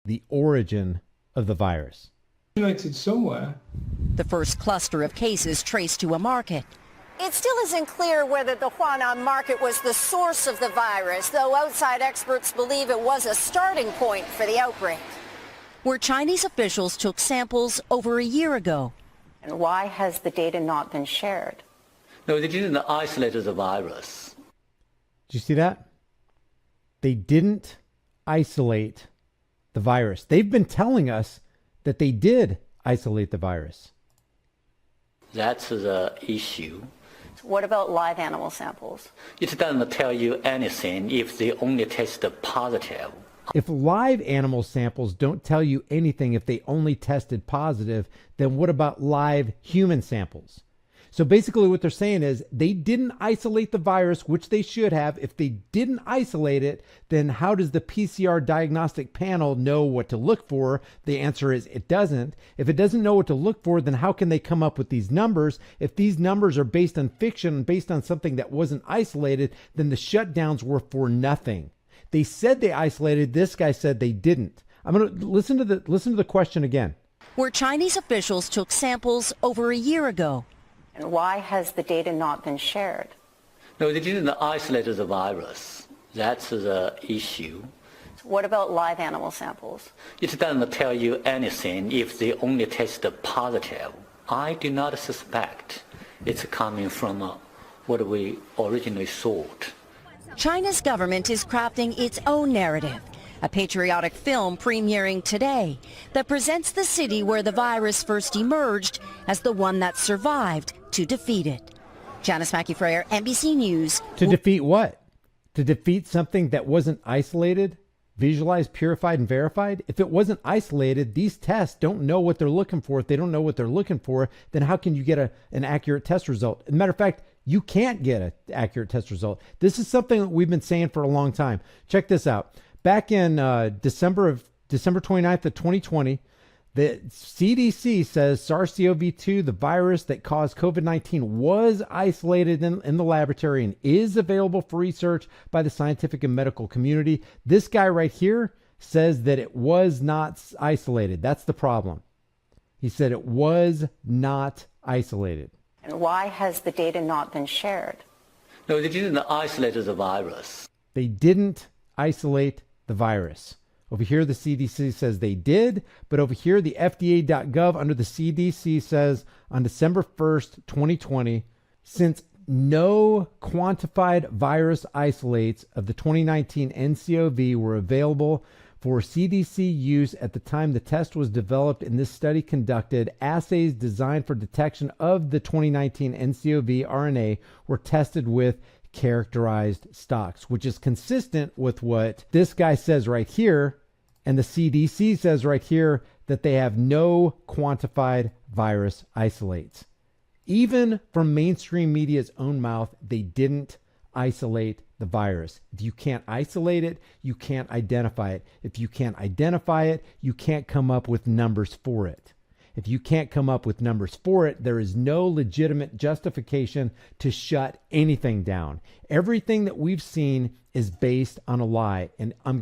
the origin of the virus. Originated somewhere. The first cluster of cases traced to a market. It still isn't clear whether the Huanan market was the source of the virus, though outside experts believe it was a starting point for the outbreak. Where Chinese officials took samples over a year ago. And why has the data not been shared? No, they didn't isolate the virus. Did you see that? They didn't isolate the virus. They've been telling us that they did isolate the virus. That's the issue. What about live animal samples? It doesn't tell you anything if they only test positive. If live animal samples don't tell you anything if they only tested positive, then what about live human samples? So basically what they're saying is they didn't isolate the virus, which they should have. If they didn't isolate it, then how does the PCR diagnostic panel know what to look for? The answer is it doesn't. If it doesn't know what to look for, then how can they come up with these numbers? If these numbers are based on fiction, based on something that wasn't isolated, then the shutdowns were for nothing. They said they isolated. This guy said they didn't. I'm going to listen to the question again. Where Chinese officials took samples over a year ago. And why has the data not been shared? No, they didn't isolate the virus. That's the issue. What about live animal samples? It doesn't tell you anything if they only test positive. I do not suspect it's coming from what we originally thought. China's government is crafting its own narrative. A patriotic film premiering today that presents the city where the virus first emerged as the one that survived to defeat it. Janice Mackey-Freyer, NBC News. To defeat what? To defeat something that wasn't isolated, visualized, purified, and verified? If it wasn't isolated, these tests don't know what they're looking for. If they don't know what they're looking for, then how can you get an accurate test result? As a matter of fact, you can't get an accurate test result. This is something that we've been saying for a long time. Check this out. Back in December 29th of 2020, the CDC says SARS-CoV-2, the virus that caused COVID-19, was isolated in the laboratory and is available for research by the scientific and medical community. This guy right here says that it was not isolated. That's the problem. He said it was not isolated. And why has the data not been shared? No, they didn't isolate the virus. They didn't isolate the virus. Over here, the CDC says they did, but over here, the FDA.gov under the CDC says on December 1st, 2020, since no quantified virus isolates of the 2019 nCoV were available for CDC use at the time the test was developed and this study conducted, assays designed for detection of the 2019 nCoV RNA were tested with characterized stocks, which is consistent with what this guy says right here, and the CDC says right here that they have no quantified virus isolates. Even from mainstream media's own mouth, they didn't isolate the virus. If you can't isolate it, you can't identify it. If you can't identify it, you can't come up with numbers for it. If you can't come up with numbers for it, there is no legitimate justification to shut anything down. Everything that we've seen is based on a lie, and I'm